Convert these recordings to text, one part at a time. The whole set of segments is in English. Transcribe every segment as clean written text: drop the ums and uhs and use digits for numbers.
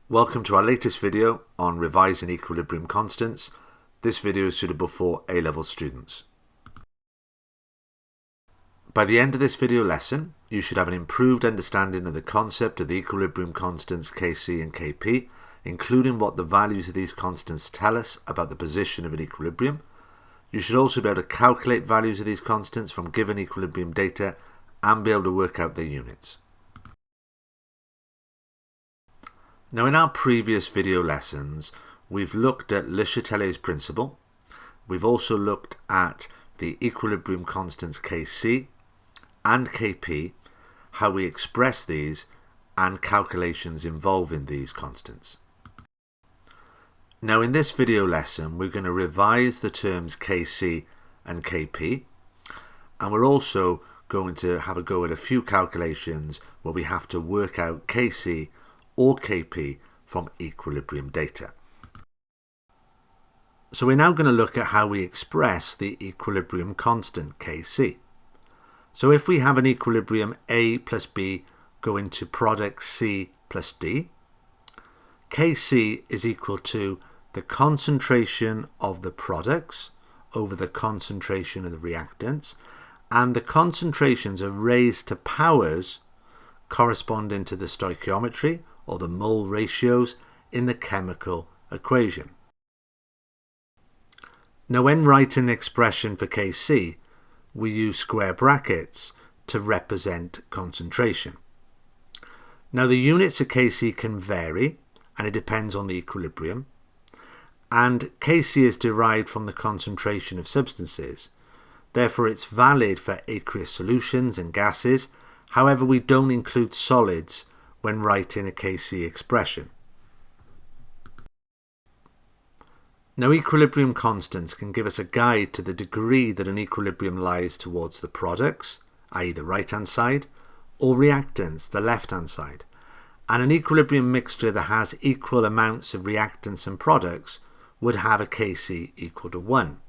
Welcome to our latest video on revising equilibrium constants. This video is suitable for A-level students. By the end of this video lesson, you should have an improved understanding of the concept of the equilibrium constants Kc and Kp, including what the values of these constants tell us about the position of an equilibrium. You should also be able to calculate values of these constants from given equilibrium data and be able to work out their units. Now, in our previous video lessons, we've looked at Le Chatelier's principle. We've also looked at the equilibrium constants Kc and Kp, how we express these, and calculations involving these constants. Now, in this video lesson, we're going to revise the terms Kc and Kp, and we're also going to have a go at a few calculations where we have to work out Kc or Kp from equilibrium data. So we're now going to look at how we express the equilibrium constant Kc. So if we have an equilibrium A plus B going to product C plus D, Kc is equal to the concentration of the products over the concentration of the reactants, and the concentrations are raised to powers corresponding to the stoichiometry or the mole ratios in the chemical equation. Now, when writing the expression for Kc, we use square brackets to represent concentration. Now, the units of Kc can vary, and it depends on the equilibrium, and Kc is derived from the concentration of substances. Therefore, it's valid for aqueous solutions and gases. However, we don't include solids when writing a Kc expression. Now, equilibrium constants can give us a guide to the degree that an equilibrium lies towards the products, i.e. the right-hand side, or reactants, the left-hand side. And an equilibrium mixture that has equal amounts of reactants and products would have a Kc equal to 1.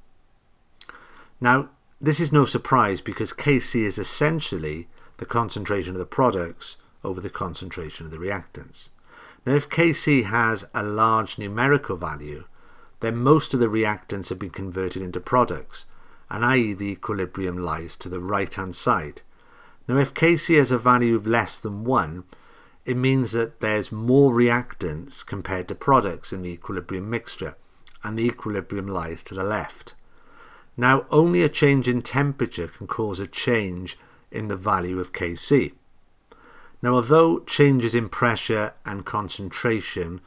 Now, this is no surprise because Kc is essentially the concentration of the products over the concentration of the reactants. Now, if Kc has a large numerical value, then most of the reactants have been converted into products, and i.e. the equilibrium lies to the right-hand side. Now, if Kc has a value of less than 1, it means that there's more reactants compared to products in the equilibrium mixture, and the equilibrium lies to the left. Now, only a change in temperature can cause a change in the value of Kc. Now, although changes in pressure and concentration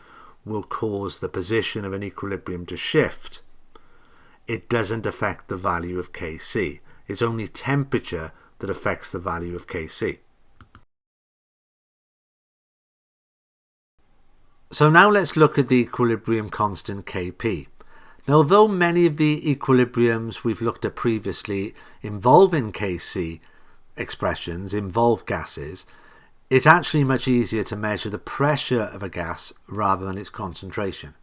will cause the position of an equilibrium to shift, it doesn't affect the value of Kc. It's only temperature that affects the value of Kc. So now let's look at the equilibrium constant Kp. Now, although many of the equilibriums we've looked at previously involving Kc expressions involve gases, it's actually much easier to measure the pressure of a gas rather than its concentration.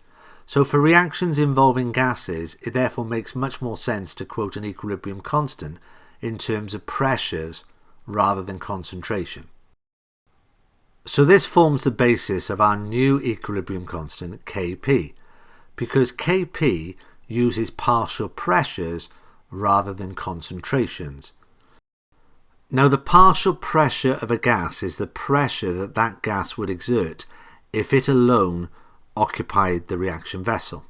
So for reactions involving gases, it therefore makes much more sense to quote an equilibrium constant in terms of pressures rather than concentration. So this forms the basis of our new equilibrium constant Kp, because Kp uses partial pressures rather than concentrations. Now, the partial pressure of a gas is the pressure that that gas would exert if it alone occupied the reaction vessel.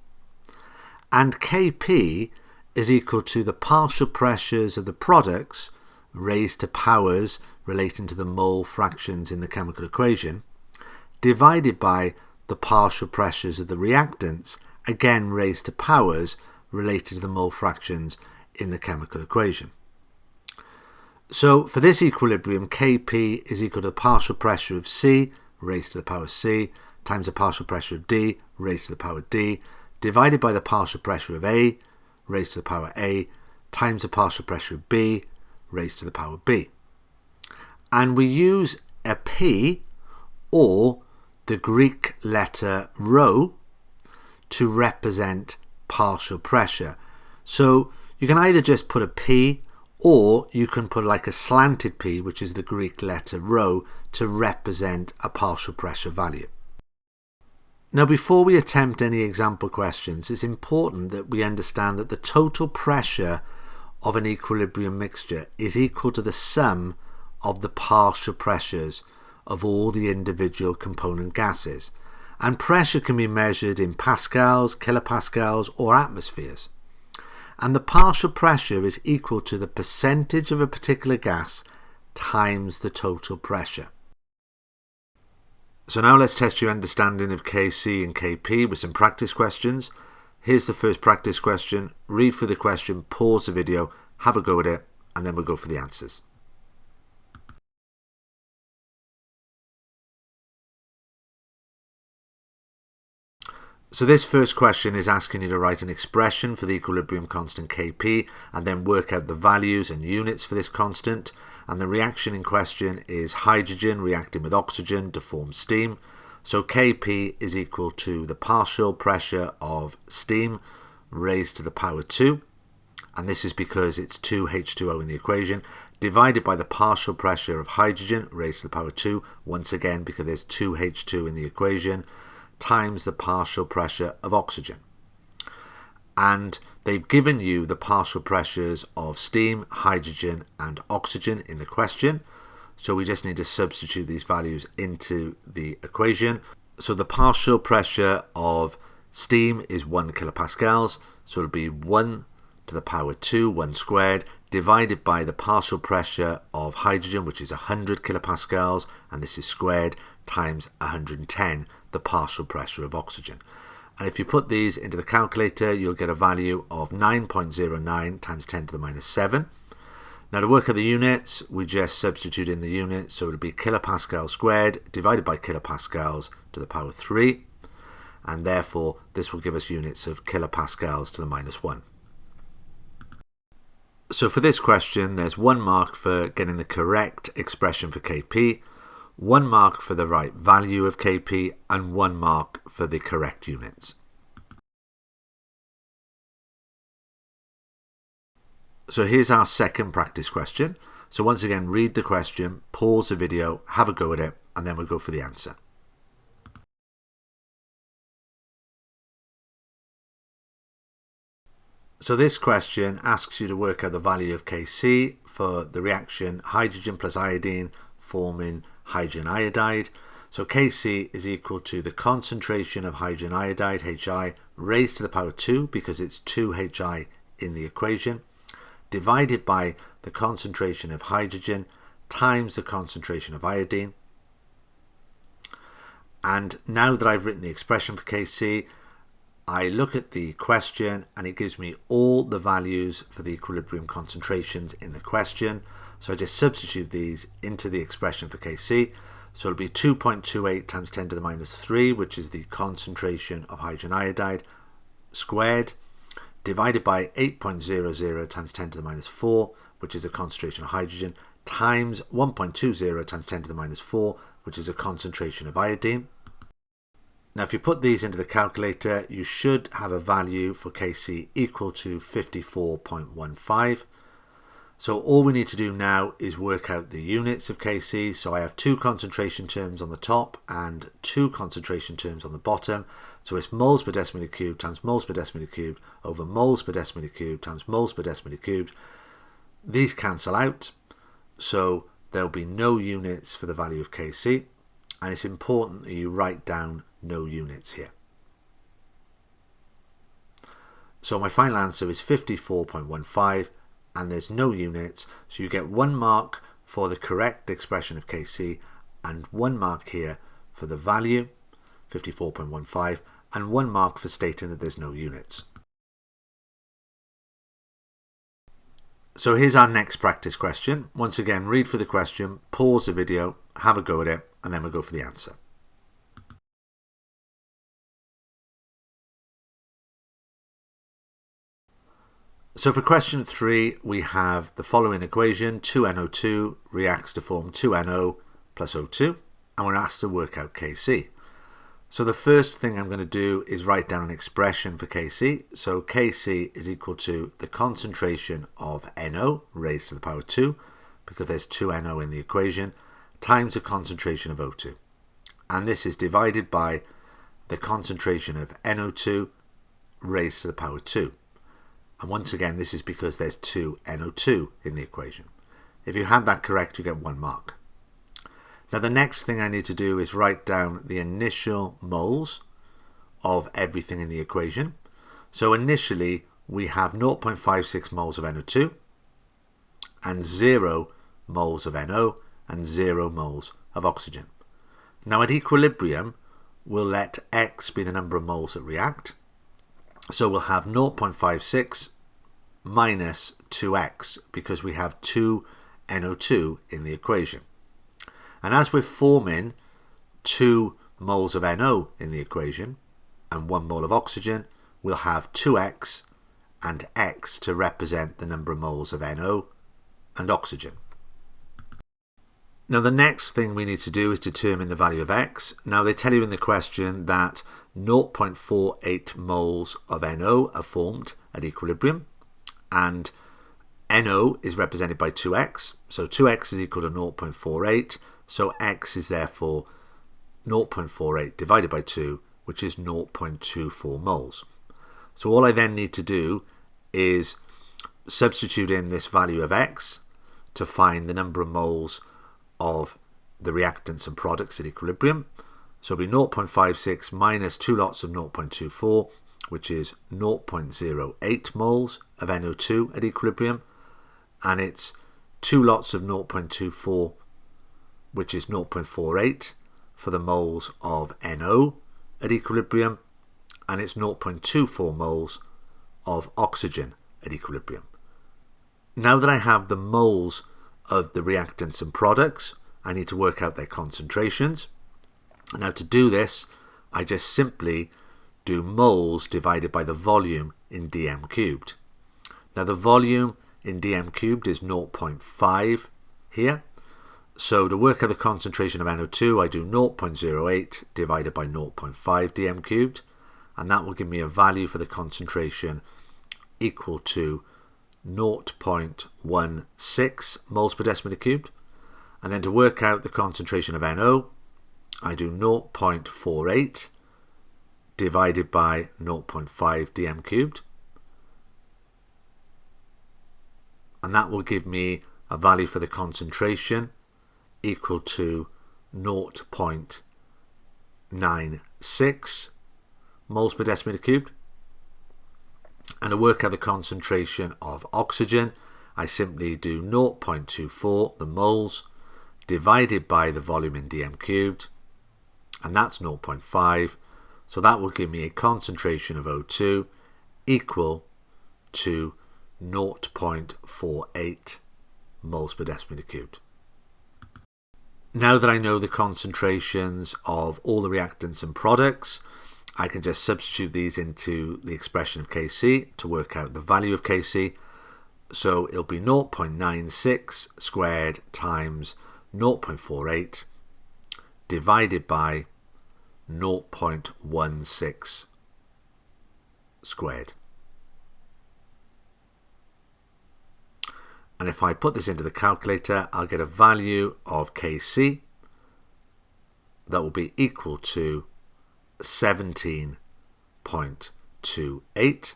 And Kp is equal to the partial pressures of the products raised to powers relating to the mole fractions in the chemical equation, divided by the partial pressures of the reactants, again raised to powers related to the mole fractions in the chemical equation. So for this equilibrium, Kp is equal to the partial pressure of C raised to the power C times the partial pressure of D raised to the power D, divided by the partial pressure of A raised to the power A times the partial pressure of B raised to the power B. And we use a P or the Greek letter rho to represent partial pressure. So you can either just put a P, or you can put like a slanted P, which is the Greek letter rho, to represent a partial pressure value. Now, before we attempt any example questions, it's important that we understand that the total pressure of an equilibrium mixture is equal to the sum of the partial pressures of all the individual component gases. And pressure can be measured in pascals, kilopascals, or atmospheres. And the partial pressure is equal to the percentage of a particular gas times the total pressure. So now let's test your understanding of Kc and Kp with some practice questions. Here's the first practice question. Read through the question, pause the video, have a go at it, and then we'll go for the answers. So this first question is asking you to write an expression for the equilibrium constant Kp and then work out the values and units for this constant. And the reaction in question is hydrogen reacting with oxygen to form steam. So Kp is equal to the partial pressure of steam raised to the power 2. And this is because it's 2H2O in the equation, divided by the partial pressure of hydrogen raised to the power 2, once again because there's 2H2 in the equation, times the partial pressure of oxygen. And they've given you the partial pressures of steam, hydrogen and oxygen in the question. So we just need to substitute these values into the equation. So the partial pressure of steam is 1 kilopascals. So it'll be 1 to the power 2, 1 squared, divided by the partial pressure of hydrogen, which is 100 kilopascals, and this is squared, times 110, the partial pressure of oxygen. And if you put these into the calculator, you'll get a value of 9.09 times 10 to the minus 7. Now to work out the units, we just substitute in the units, so it'll be kilopascal squared divided by kilopascals to the power 3, and therefore this will give us units of kilopascals to the minus 1. So for this question, there's 1 mark for getting the correct expression for Kp, 1 mark for the right value of Kp, and 1 mark for the correct units. So here's our second practice question. So once again, read the question, pause the video, have a go at it, and then we'll go for the answer. So this question asks you to work out the value of Kc for the reaction hydrogen plus iodine forming hydrogen iodide. So Kc is equal to the concentration of hydrogen iodide, Hi, raised to the power 2 because it's 2Hi in the equation, divided by the concentration of hydrogen times the concentration of iodine. And now that I've written the expression for Kc, I look at the question and it gives me all the values for the equilibrium concentrations in the question. So I just substitute these into the expression for Kc. So it'll be 2.28 times 10 to the minus 3, which is the concentration of hydrogen iodide, squared, divided by 8.00 times 10 to the minus 4, which is the concentration of hydrogen, times 1.20 times 10 to the minus 4, which is a concentration of iodine. Now if you put these into the calculator, you should have a value for Kc equal to 54.15. So all we need to do now is work out the units of Kc. So I have 2 concentration terms on the top and 2 concentration terms on the bottom. So it's moles per decimeter cubed times moles per decimeter cubed over moles per decimeter cubed times moles per decimeter cubed. These cancel out, so there'll be no units for the value of Kc. And it's important that you write down no units here. So my final answer is 54.15 and there's no units, so you get 1 mark for the correct expression of Kc and 1 mark here for the value 54.15 and 1 mark for stating that there's no units. So here's our next practice question. Once again, read through the question, pause the video, have a go at it, and then we'll go for the answer. So for question 3, we have the following equation: 2NO2 reacts to form 2NO plus O2, and we're asked to work out Kc. So the first thing I'm going to do is write down an expression for Kc. So Kc is equal to the concentration of NO raised to the power 2, because there's 2NO in the equation, times the concentration of O2. And this is divided by the concentration of NO2 raised to the power 2. And once again, this is because there's 2 NO2 in the equation. If you had that correct, you get 1 mark. Now the next thing I need to do is write down the initial moles of everything in the equation. So initially we have 0.56 moles of NO2 and 0 moles of NO and 0 moles of oxygen. Now at equilibrium, we'll let X be the number of moles that react. So we'll have 0.56 minus 2x because we have 2 NO2 in the equation. And as we're forming 2 moles of NO in the equation and 1 mole of oxygen, we'll have 2x and x to represent the number of moles of NO and oxygen. Now the next thing we need to do is determine the value of x. Now they tell you in the question that 0.48 moles of NO are formed at equilibrium, and NO is represented by 2x, so 2x is equal to 0.48, so x is therefore 0.48 divided by 2, which is 0.24 moles. So all I then need to do is substitute in this value of x to find the number of moles of the reactants and products at equilibrium. So it'll be 0.56 minus 2 lots of 0.24, which is 0.08 moles of NO2 at equilibrium, and it's 2 lots of 0.24, which is 0.48 for the moles of NO at equilibrium, and it's 0.24 moles of oxygen at equilibrium. Now that I have the moles of the reactants and products, I need to work out their concentrations. Now to do this, I just simply do moles divided by the volume in dm cubed. Now the volume in dm cubed is 0.5 here. So to work out the concentration of NO2, I do 0.08 divided by 0.5 dm cubed, and that will give me a value for the concentration equal to 0.16 moles per decimeter cubed. And then to work out the concentration of NO, I do 0.48 divided by 0.5 dm cubed, and that will give me a value for the concentration equal to 0.96 moles per decimeter cubed. And to work out the concentration of oxygen, I simply do 0.24, the moles, divided by the volume in dm cubed, and that's 0.5. So that will give me a concentration of O2 equal to 0.48 moles per decimeter cubed. Now that I know the concentrations of all the reactants and products, I can just substitute these into the expression of Kc to work out the value of Kc. So it'll be 0.96 squared times 0.48 divided by 0.16 squared. And if I put this into the calculator, I'll get a value of Kc that will be equal to 17.28.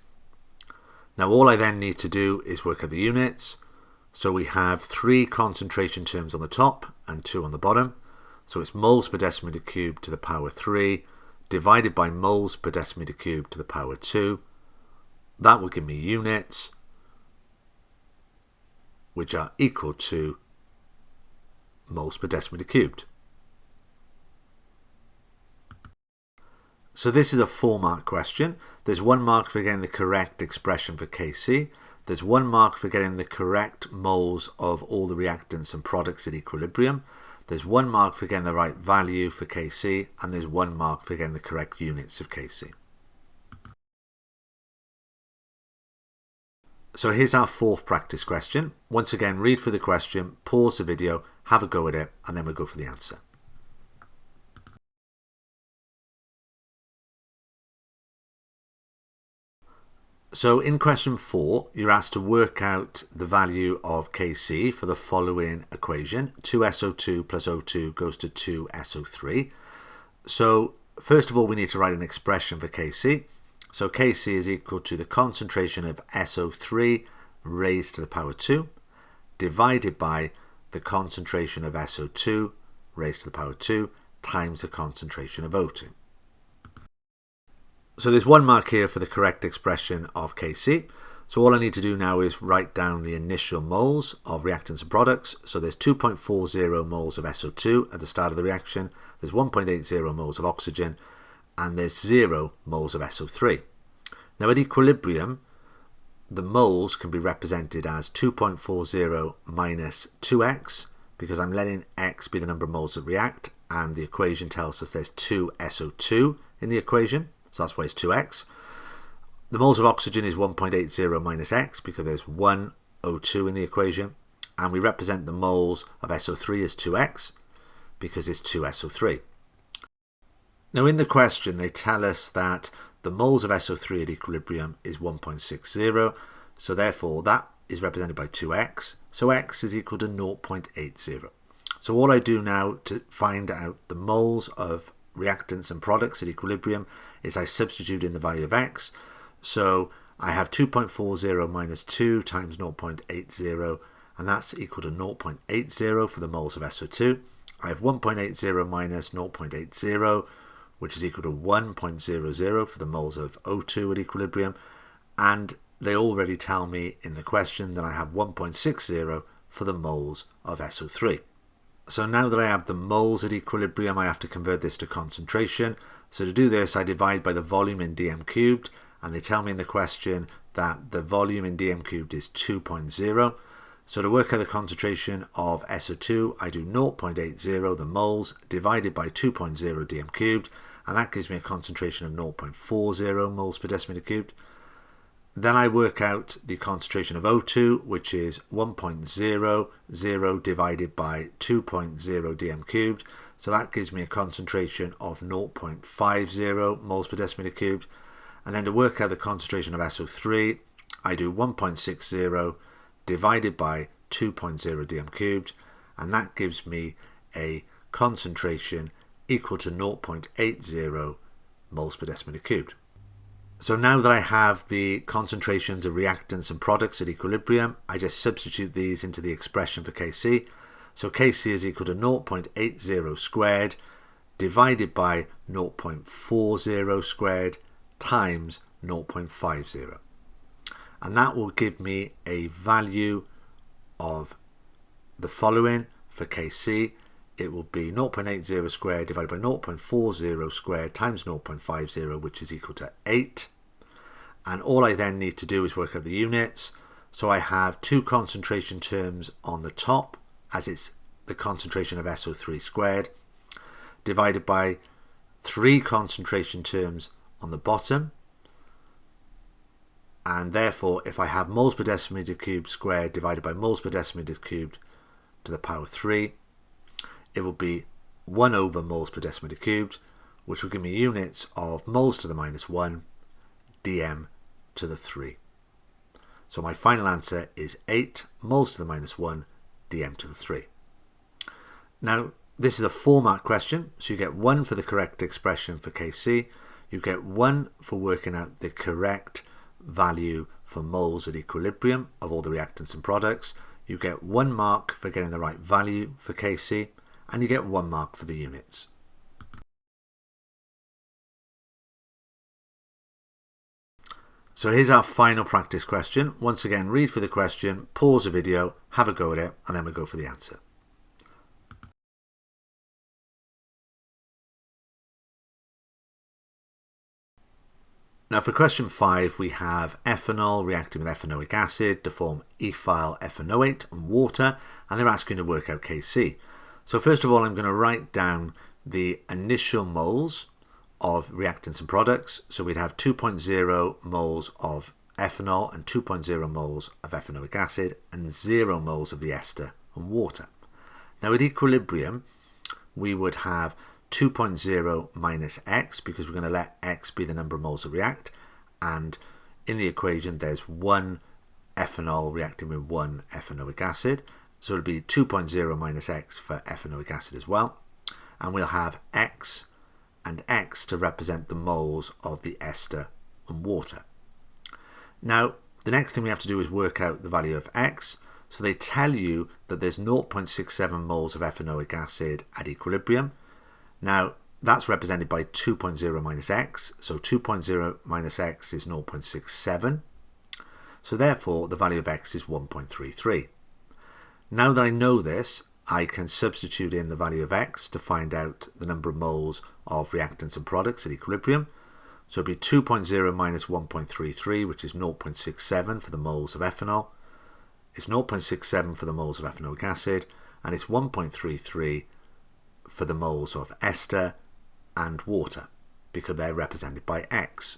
Now all I then need to do is work out the units. So we have 3 concentration terms on the top and 2 on the bottom. So it's moles per decimeter cubed to the power 3 divided by moles per decimeter cubed to the power 2. That will give me units, which are equal to moles per decimeter cubed. So this is a 4-mark question. There's 1 mark for getting the correct expression for Kc. There's 1 mark for getting the correct moles of all the reactants and products at equilibrium. There's 1 mark for getting the right value for Kc, and there's 1 mark for getting the correct units of Kc. So here's our 4th practice question. Once again, read through the question, pause the video, have a go at it, and then we'll go for the answer. So in question 4, you're asked to work out the value of Kc for the following equation. 2SO2 plus O2 goes to 2SO3. So first of all, we need to write an expression for Kc. So Kc is equal to the concentration of SO3 raised to the power 2 divided by the concentration of SO2 raised to the power 2 times the concentration of O2. So there's 1 mark here for the correct expression of Kc. So all I need to do now is write down the initial moles of reactants and products. So there's 2.40 moles of SO2 at the start of the reaction, there's 1.80 moles of oxygen, and there's 0 moles of SO3. Now at equilibrium, the moles can be represented as 2.40 minus 2x, because I'm letting x be the number of moles that react, and the equation tells us there's 2 SO2 in the equation, so that's why it's 2x. The moles of oxygen is 1.80 minus x, because there's 1 O2 in the equation, and we represent the moles of SO3 as 2x, because it's 2 SO3. Now in the question they tell us that the moles of SO3 at equilibrium is 1.60, so therefore that is represented by 2x, so x is equal to 0.80. So all I do now to find out the moles of reactants and products at equilibrium is I substitute in the value of x. So I have 2.40 minus 2 times 0.80, and that's equal to 0.80 for the moles of SO2. I have 1.80 minus 0.80, which is equal to 1.00 for the moles of O2 at equilibrium, and they already tell me in the question that I have 1.60 for the moles of SO3. So now that I have the moles at equilibrium, I have to convert this to concentration. So to do this, I divide by the volume in dm cubed, and they tell me in the question that the volume in dm cubed is 2.0. So to work out the concentration of SO2, I do 0.80, the moles, divided by 2.0 dm cubed, and that gives me a concentration of 0.40 moles per decimeter cubed. Then I work out the concentration of O2, which is 1.00 divided by 2.0 dm cubed, so that gives me a concentration of 0.50 moles per decimeter cubed. And then to work out the concentration of SO3, I do 1.60 divided by 2.0 dm cubed, and that gives me a concentration equal to 0.80 moles per decimeter cubed. So now that I have the concentrations of reactants and products at equilibrium, I just substitute these into the expression for Kc. So Kc is equal to 0.80 squared divided by 0.40 squared times 0.50. And that will give me a value of the following for Kc. It will be 0.80 squared divided by 0.40 squared times 0.50, which is equal to 8. And all I then need to do is work out the units. So I have 2 concentration terms on the top, as it's the concentration of SO3 squared, divided by 3 concentration terms on the bottom. And therefore, if I have moles per decimeter cubed squared divided by moles per decimeter cubed to the power 3, it will be 1 over moles per decimeter cubed, which will give me units of moles to the minus 1 dm to the 3. So my final answer is 8 moles to the minus 1 dm to the 3. Now this is a 4-mark question, so you get 1 for the correct expression for Kc, you get 1 for working out the correct value for moles at equilibrium of all the reactants and products, you get 1 mark for getting the right value for Kc, and you get 1 mark for the units. So here's our final practice question. Once again, read through the question, pause the video, have a go at it, and then we'll go for the answer. Now for question 5, we have ethanol reacting with ethanoic acid to form ethyl ethanoate and water, and they're asking to work out Kc. So first of all, I'm going to write down the initial moles of reactants and products. So we'd have 2.0 moles of ethanol and 2.0 moles of ethanoic acid and 0 moles of the ester and water. Now at equilibrium, we would have 2.0 minus x, because we're going to let x be the number of moles that react, and in the equation there's 1 ethanol reacting with 1 ethanoic acid, so it'll be 2.0 minus x for ethanoic acid as well, and we'll have x and X to represent the moles of the ester and water. Now, the next thing we have to do is work out the value of X. So they tell you that there's 0.67 moles of ethanoic acid at equilibrium. Now, that's represented by 2.0 minus X. So 2.0 minus X is 0.67. So therefore, the value of X is 1.33. Now that I know this, I can substitute in the value of X to find out the number of moles of reactants and products at equilibrium. So it'd be 2.0 minus 1.33, which is 0.67 for the moles of ethanol. It's 0.67 for the moles of ethanoic acid, and it's 1.33 for the moles of ester and water, because they're represented by X.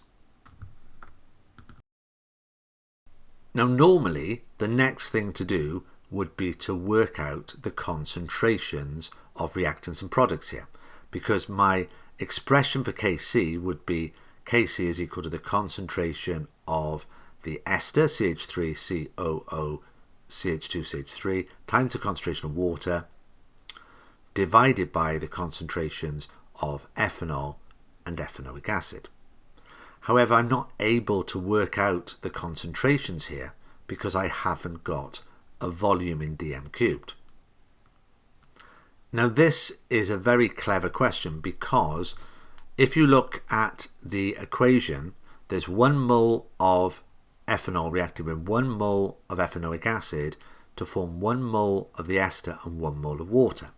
Now, normally, the next thing to do would be to work out the concentrations of reactants and products here, because my expression for Kc would be Kc is equal to the concentration of the ester, CH3COO, CH2CH3, times the concentration of water, divided by the concentrations of ethanol and ethanoic acid. However, I'm not able to work out the concentrations here because I haven't got a volume in dm cubed. Now, this is a very clever question, because if you look at the equation, there's 1 mole of ethanol reacted with 1 mole of ethanoic acid to form 1 mole of the ester and 1 mole of water.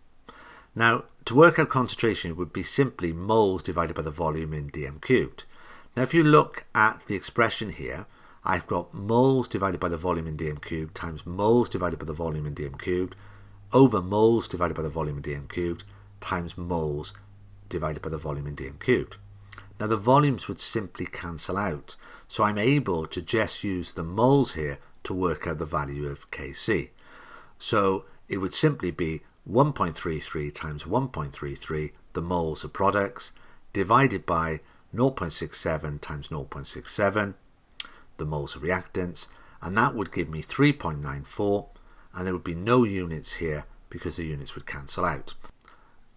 Now, to work out concentration, it would be simply moles divided by the volume in dm cubed. Now, if you look at the expression here, I've got moles divided by the volume in dm cubed times moles divided by the volume in dm cubed over moles divided by the volume in dm cubed times moles divided by the volume in dm cubed. Now, the volumes would simply cancel out, so I'm able to just use the moles here to work out the value of Kc. So it would simply be 1.33 times 1.33, the moles of products, divided by 0.67 times 0.67, the moles of reactants, and that would give me 3.94, and there would be no units here because the units would cancel out.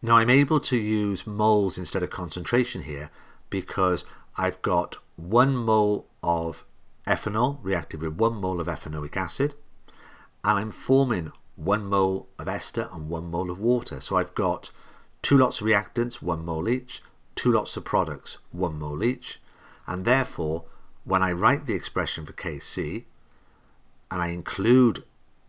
Now, I'm able to use moles instead of concentration here because I've got 1 mole of ethanol reacted with 1 mole of ethanoic acid, and I'm forming 1 mole of ester and 1 mole of water. So I've got 2 lots of reactants, 1 mole each, 2 lots of products, 1 mole each, and therefore when I write the expression for Kc and I include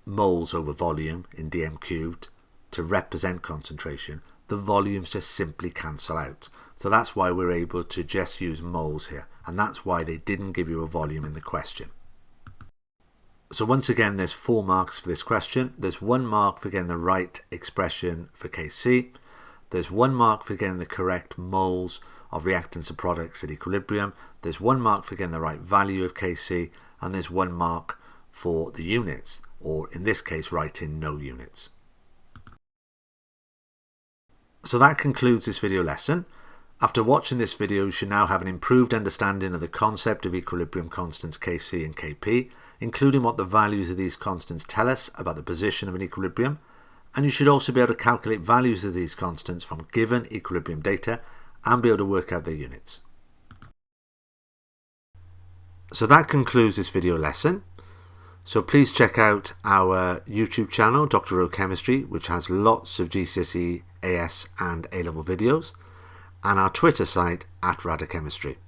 moles over volume in dm cubed to represent concentration, the volumes just simply cancel out. So that's why we're able to just use moles here, and that's why they didn't give you a volume in the question. So once again, there's 4 marks for this question. There's 1 mark for getting the right expression for Kc. There's 1 mark for getting the correct moles of reactants and products at equilibrium. There's 1 mark for getting the right value of Kc, and there's 1 mark for the units, or in this case, writing no units. So that concludes this video lesson. After watching this video, you should now have an improved understanding of the concept of equilibrium constants Kc and Kp, including what the values of these constants tell us about the position of an equilibrium, and you should also be able to calculate values of these constants from given equilibrium data and be able to work out their units. So that concludes this video lesson. So please check out our YouTube channel, Dr. O Chemistry, which has lots of GCSE, AS and A-level videos, and our Twitter site @RadaChemistry.